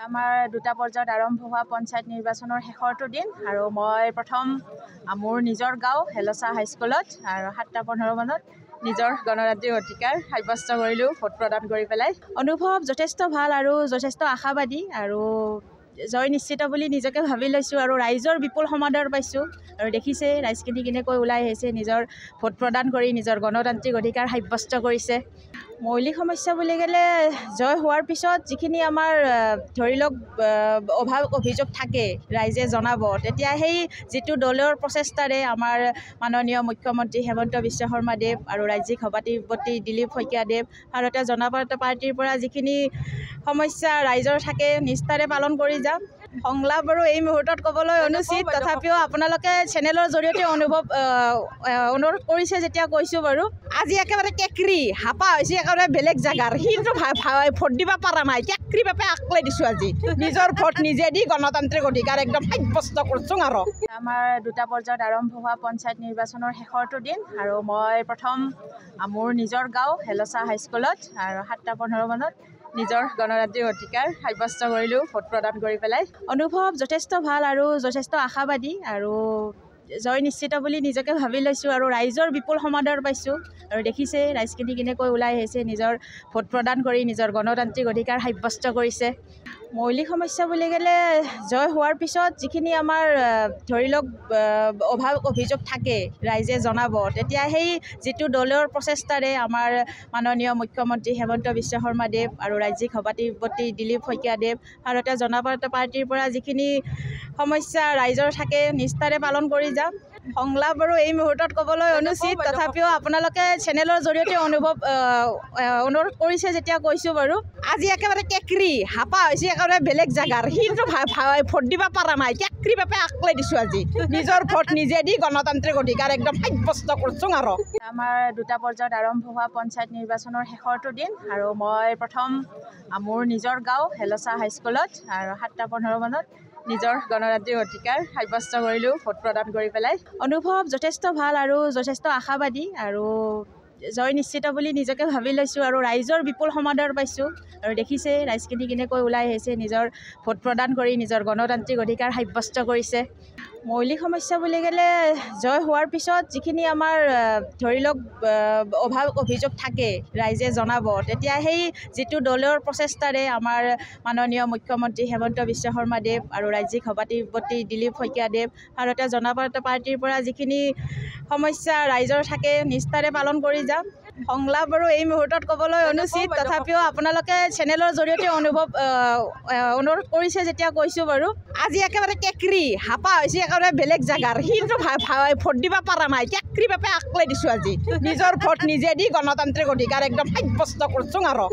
আমাৰ দুটা পৰ্যায়ত আৰম্ভ হোৱা পঞ্চায়ত নিৰ্বাচনৰ শেষৰটো দিন আৰু মই প্ৰথম মোৰ নিজৰ গাঁও হেলচা হাইস্কুলত আৰু 7:15 মানত নিজৰ গণতান্ত্ৰিক অধিকাৰ সাব্যস্ত কৰিলোঁ ভোট প্ৰদান কৰি পেলাই। অনুভৱ যথেষ্ট ভাল আৰু যথেষ্ট আশাবাদী আৰু জয় নিশ্চিত বুলি নিজকে ভাবি লৈছোঁ আৰু ৰাইজৰ বিপুল সমাদৰ পাইছোঁ আৰু দেখিছে ৰাইজখিনি কেনেকৈ ওলাই আহিছে নিজৰ ভোট প্ৰদান কৰি নিজৰ গণতান্ত্ৰিক অধিকাৰ সাব্যস্ত কৰিছে। মৌলিক সমস্যা বুলি ক'লে জয় হোৱাৰ পিছত যিখিনি আমাৰ ধৰি লওক অভাৱ অভিযোগ থাকে ৰাইজে জনাব, তেতিয়া সেই যিটো দলৰ প্ৰচেষ্টাৰে আমাৰ মাননীয় মুখ্যমন্ত্ৰী হিমন্ত বিশ্ব শৰ্মাদেৱ আৰু ৰাজ্যিক সভাপতি দিলীপ শইকীয়াদেৱ ভাৰতীয় জনতা পাৰ্টীৰ পৰা যিখিনি সমস্যা ৰাইজৰ থাকে নিষ্ঠাৰে পালন কৰি যাম। সংলাপ বাৰু এই মুহূৰ্তত ক'বলৈ অনুচিত, তথাপিও আপোনালোকে চেনেলৰ জৰিয়তে অনুৰোধ কৰিছে যেতিয়া কৈছোঁ বাৰু। আজি একেবাৰে কেকৰি হাপা হৈছে একেবাৰে বেলেগ জেগাৰ, সিটো ভোট দিব পৰা নাই, কেকৰি বাপে আকলাই দিছোঁ আজি নিজৰ ভোট নিজে দি গণতান্ত্ৰিক অধিকাৰ একদম সাব্যস্ত কৰিছোঁ। আৰু আমাৰ দুটা পৰ্যায়ত আৰম্ভ হোৱা পঞ্চায়ত নিৰ্বাচনৰ শেষৰটো দিন আৰু মই প্ৰথম মোৰ নিজৰ গাঁও হেলচা হাইস্কুলত আৰু 7:15 মানত নিজৰ গণতান্ত্ৰিক অধিকাৰ সাব্যস্ত কৰিলোঁ ভোট প্ৰদান কৰি পেলাই। অনুভৱ যথেষ্ট ভাল আৰু যথেষ্ট আশাবাদী আৰু জয় নিশ্চিত বুলি নিজকে ভাবি লৈছোঁ আৰু ৰাইজৰ বিপুল সমাদৰ পাইছোঁ আৰু দেখিছে ৰাইজখিনি কেনেকৈ ওলাই আহিছে নিজৰ ভোট প্ৰদান কৰি নিজৰ গণতান্ত্ৰিক অধিকাৰ সাব্যস্ত কৰিছে। মৌলিক সমস্যা বুলি ক'লে জয় হোৱাৰ পিছত যিখিনি আমাৰ ধৰি লওক অভাৱ অভিযোগ থাকে ৰাইজে জনাব, তেতিয়া সেই যিটো দলৰ প্ৰচেষ্টাৰে আমাৰ মাননীয় মুখ্যমন্ত্ৰী হিমন্ত বিশ্ব শৰ্মাদেৱ আৰু ৰাজ্যিক সভাপতি দিলীপ শইকীয়াদেৱ ভাৰতীয় জনতা পাৰ্টীৰ পৰা যিখিনি সমস্যা ৰাইজৰ থাকে নিষ্ঠাৰে পালন কৰি যাম। সংলাপ বাৰু এই মুহূৰ্তত ক'বলৈ অনুচিত, তথাপিও আপোনালোকে চেনেলৰ জৰিয়তে অনুৰোধ কৰিছে যেতিয়া কৈছোঁ বাৰু। আজি একেবাৰে কেকৰি হাপা হৈছে একেবাৰে বেলেগ জেগাৰ, সিটো ভোট দিব পৰা নাই, কেকৰি বাপে আকলাই দিছোঁ আজি নিজৰ ভোট নিজে দি গণতান্ত্ৰিক অধিকাৰ একদম সাব্যস্ত কৰিছোঁ। আৰু আমাৰ দুটা পৰ্যায়ত আৰম্ভ হোৱা পঞ্চায়ত নিৰ্বাচনৰ শেষৰটো দিন আৰু মই প্ৰথম মোৰ নিজৰ গাঁও হেলচা হাইস্কুলত আৰু 7:15 মানত নিজৰ গণতান্ত্ৰিক অধিকাৰ সাব্যস্ত কৰিলোঁ ভোট প্ৰদান কৰি পেলাই। অনুভৱ যথেষ্ট ভাল আৰু যথেষ্ট আশাবাদী আৰু জয় নিশ্চিত বুলি নিজকে ভাবি লৈছোঁ আৰু ৰাইজৰ বিপুল সমাদৰ পাইছোঁ আৰু দেখিছে ৰাইজখিনি কেনেকৈ ওলাই আহিছে নিজৰ ভোট প্ৰদান কৰি নিজৰ গণতান্ত্ৰিক অধিকাৰ সাব্যস্ত কৰিছে। মৌলিক সমস্যা বুলি ক'লে জয় হোৱাৰ পিছত যিখিনি আমাৰ ধৰি লওক অভাৱ অভিযোগ থাকে ৰাইজে জনাব, তেতিয়া সেই যিটো দলৰ প্ৰচেষ্টাৰে আমাৰ মাননীয় মুখ্যমন্ত্ৰী হিমন্ত বিশ্ব শৰ্মাদেৱ আৰু ৰাজ্যিক সভাপতি দিলীপ শইকীয়াদেৱ ভাৰতীয় জনতা পাৰ্টীৰ পৰা যিখিনি সমস্যা ৰাইজৰ থাকে নিষ্ঠাৰে পালন কৰি যাম। সংলাপ বাৰু এই মুহূৰ্তত ক'বলৈ অনুচিত, তথাপিও আপোনালোকে চেনেলৰ জৰিয়তে অনুৰোধ কৰিছে যেতিয়া কৈছোঁ বাৰু। আজি একেবাৰে কেকৰি হাপা হৈছে একেবাৰে বেলেগ জেগাৰ, সিটো ভোট দিব পৰা নাই, কেকৰি বাপে আকলাই দিছোঁ আজি নিজৰ ভোট নিজে দি গণতান্ত্ৰিক অধিকাৰ একদম সাব্যস্ত কৰিছোঁ। আৰু